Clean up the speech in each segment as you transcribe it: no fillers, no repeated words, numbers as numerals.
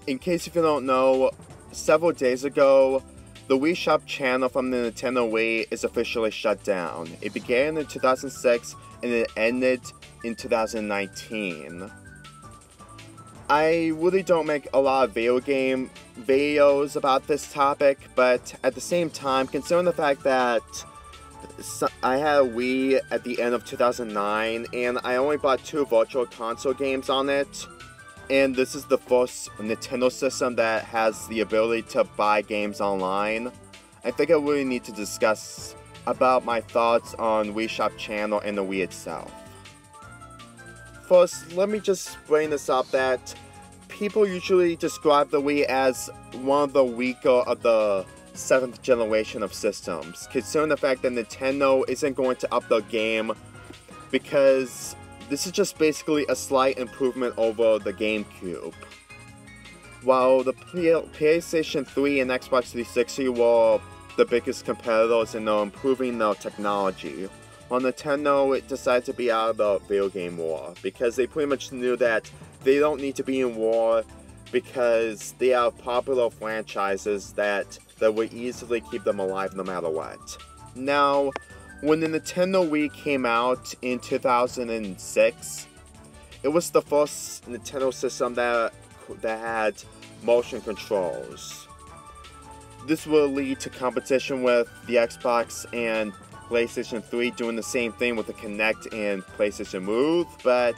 In case if you don't know, several days ago, the Wii Shop channel from the Nintendo Wii is officially shut down. It began in 2006 and it ended in 2019. I really don't make a lot of video game videos about this topic, but at the same time, considering the fact that I had a Wii at the end of 2009 and I only bought 2 virtual console games on it, and this is the first Nintendo system that has the ability to buy games online, I think I really need to discuss about my thoughts on Wii Shop channel and the Wii itself. First, let me just bring this up that people usually describe the Wii as one of the weaker of the 7th generation of systems, considering the fact that Nintendo isn't going to up the game because this is just basically a slight improvement over the GameCube. While the PlayStation 3 and Xbox 360 were the biggest competitors in improving their technology, while Nintendo decided to be out of the video game war because they pretty much knew that they don't need to be in war because they have popular franchises that would easily keep them alive no matter what. Now, when the Nintendo Wii came out in 2006, it was the first Nintendo system that had motion controls. This will lead to competition with the Xbox and PlayStation 3 doing the same thing with the Kinect and PlayStation Move, but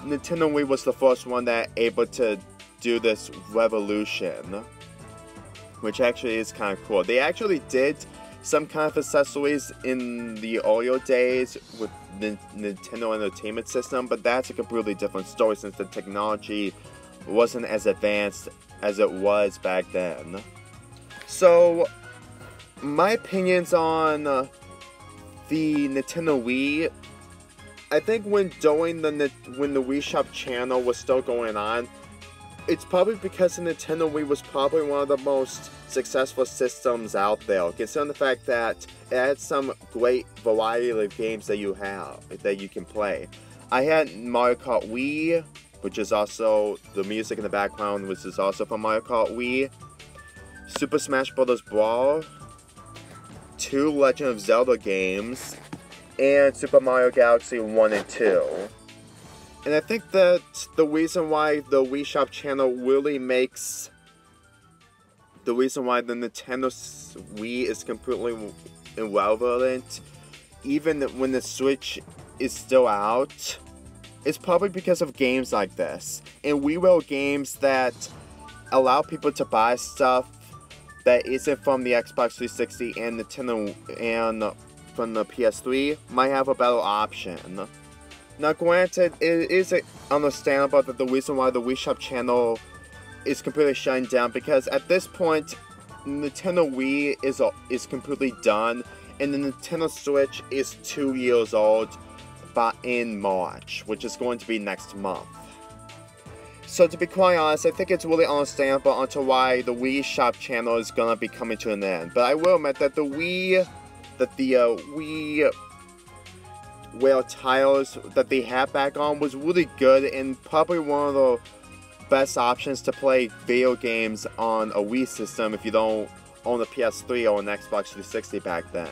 Nintendo Wii was the first one that able to do this revolution, which actually is kind of cool. They actually did some kind of accessories in the earlier days with the Nintendo Entertainment System, but that's a completely different story since the technology wasn't as advanced as it was back then. So, my opinions on the Nintendo Wii, I think when the Wii Shop channel was still going on, it's probably because the Nintendo Wii was probably one of the most successful systems out there, considering the fact that it had some great variety of games that you can play. I had Mario Kart Wii, which is also the music in the background, which is also from Mario Kart Wii, Super Smash Bros. Brawl, 2 Legend of Zelda games, and Super Mario Galaxy 1 and 2. And I think that the reason why the Wii Shop channel really makes the reason why the Nintendo Wii is completely irrelevant, even when the Switch is still out, is probably because of games like this. And WiiWare games that allow people to buy stuff that isn't from the Xbox 360 and Nintendo and from the PS3 might have a better option. Now granted, it is understandable that the reason why the Wii Shop channel is completely shutting down because at this point, Nintendo Wii is completely done and the Nintendo Switch is 2 years old in March, which is going to be next month. So to be quite honest, I think it's really understandable onto why the Wii Shop channel is gonna be coming to an end. But I will admit that the WiiWare titles that they had back on was really good and probably one of the best options to play video games on a Wii system if you don't own a PS3 or an Xbox 360 back then.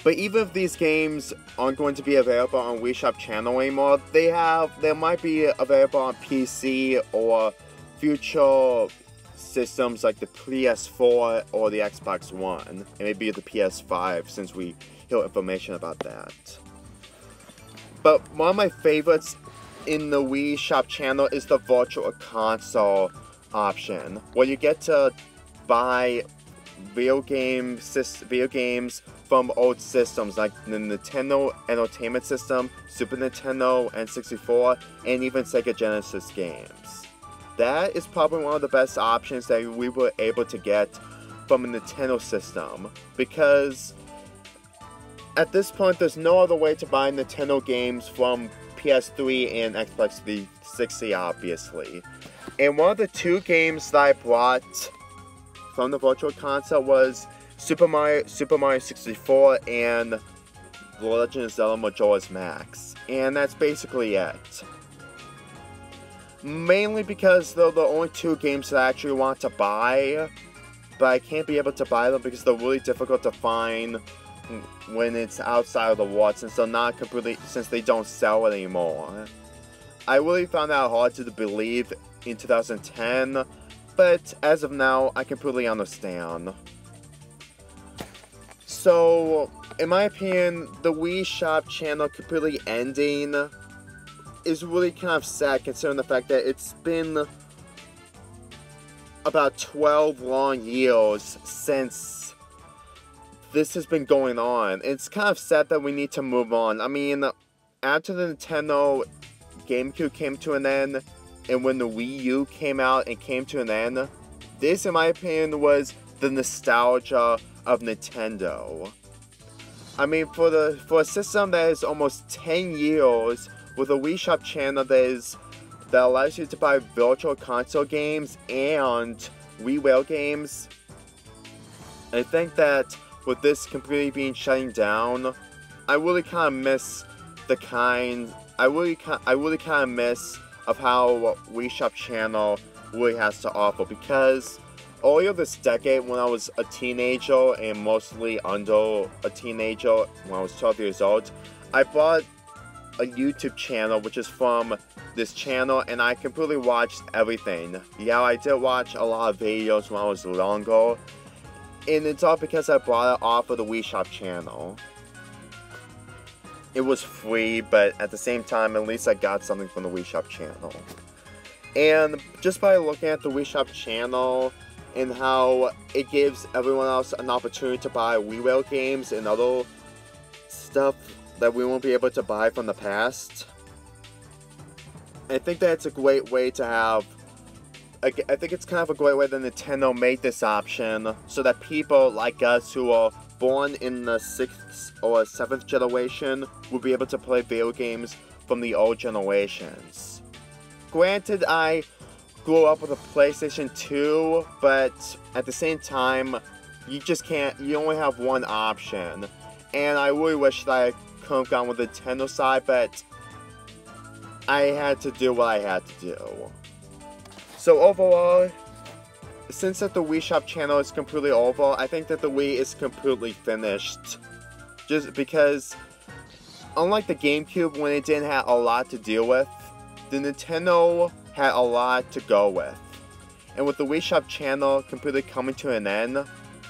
But even if these games aren't going to be available on Wii Shop channel anymore, they might be available on PC or future systems like the PS4 or the Xbox One, and maybe the PS5 since we hear information about that. But one of my favorites in the Wii Shop channel is the Virtual Console option, where you get to buy video games from old systems like the Nintendo Entertainment System, Super Nintendo, N64, and even Sega Genesis games. That is probably one of the best options that we were able to get from a Nintendo system, because at this point there's no other way to buy Nintendo games from PS3 and Xbox 360 obviously. And one of the 2 games that I brought from the Virtual Console was Super Mario 64 and The Legend of Zelda Majora's Mask. And that's basically it. Mainly because they're the only 2 games that I actually want to buy, but I can't be able to buy them because they're really difficult to find when it's outside of the world, since they don't sell it anymore. I really found that hard to believe in 2010, but as of now, I completely understand. So, in my opinion, the Wii Shop channel completely ending is really kind of sad, considering the fact that it's been about 12 long years since this has been going on. It's kind of sad that we need to move on. I mean, after the Nintendo GameCube came to an end, and when the Wii U came out and came to an end, this, in my opinion, was the nostalgia of Nintendo. I mean, for a system that is almost 10 years, with a Wii Shop channel that allows you to buy virtual console games and WiiWare games, I think that with this completely being shutting down, I really kind of miss I really kind of miss of how Wii Shop channel really has to offer, because earlier this decade, when I was a teenager and mostly under a teenager, when I was 12 years old, I bought a YouTube channel which is from this channel, and I completely watched everything. Yeah, I did watch a lot of videos when I was younger, and it's all because I bought it off of the Wii Shop channel. It was free, but at the same time, at least I got something from the Wii Shop channel. And just by looking at the Wii Shop channel and how it gives everyone else an opportunity to buy WiiWare games and other stuff that we won't be able to buy from the past, I think that it's a great way to have... I think it's kind of a great way that Nintendo made this option so that people like us who are born in the 6th or 7th generation will be able to play video games from the old generations. Granted, I grew up with a PlayStation 2, but at the same time, you only have one option. And I really wish that I could have gone with the Nintendo side, but I had to do what I had to do. So overall, since that the Wii Shop channel is completely over, I think that the Wii is completely finished. Just because, unlike the GameCube when it didn't have a lot to deal with, the Nintendo had a lot to go with. And with the Wii Shop channel completely coming to an end,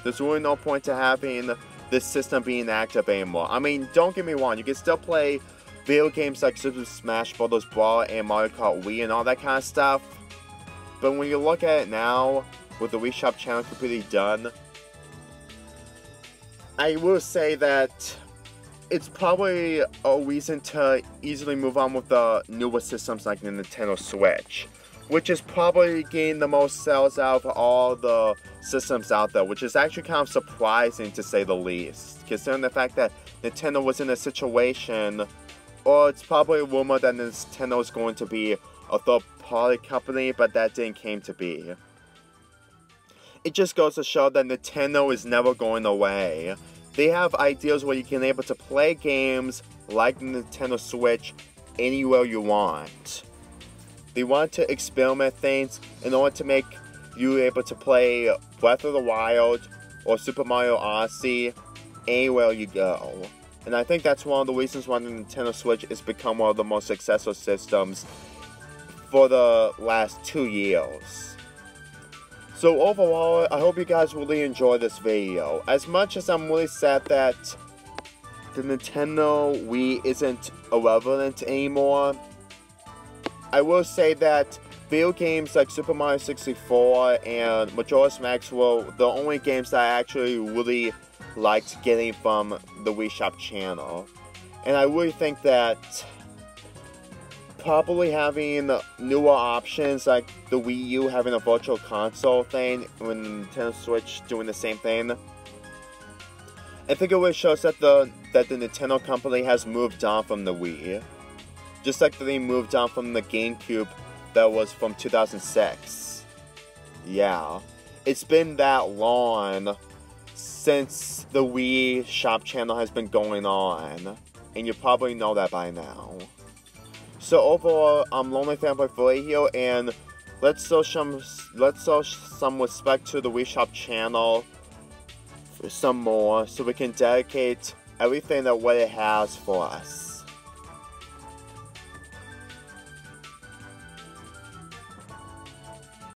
there's really no point to having this system being active anymore. I mean, don't get me wrong, you can still play video games like Super Smash Bros. Brawl and Mario Kart Wii and all that kind of stuff. But when you look at it now, with the Wii Shop channel completely done, I will say that it's probably a reason to easily move on with the newer systems like the Nintendo Switch, which is probably getting the most sales out of all the systems out there, which is actually kind of surprising to say the least, considering the fact that Nintendo was in a situation, or it's probably a rumor that Nintendo is going to be a third-party company, but that didn't came to be. It just goes to show that Nintendo is never going away. They have ideas where you can able to play games like the Nintendo Switch anywhere you want. They want to experiment things in order to make you able to play Breath of the Wild or Super Mario Odyssey anywhere you go. And I think that's one of the reasons why the Nintendo Switch has become one of the most successful systems for the last 2 years. So overall, I hope you guys really enjoy this video. As much as I'm really sad that the Nintendo Wii isn't irrelevant anymore, I will say that video games like Super Mario 64 and Majora's Mask were the only games that I actually really liked getting from the Wii Shop channel. And I really think that probably having newer options like the Wii U having a virtual console thing, when Nintendo Switch doing the same thing, I think it really shows that the Nintendo company has moved on from the Wii. Just like they moved on from the GameCube that was from 2006. Yeah. It's been that long since the Wii Shop channel has been going on. And you probably know that by now. So overall, Lonely Fanboy 3 here, and let's show some respect to the Wii Shop channel for some more, so we can dedicate everything that what it has for us.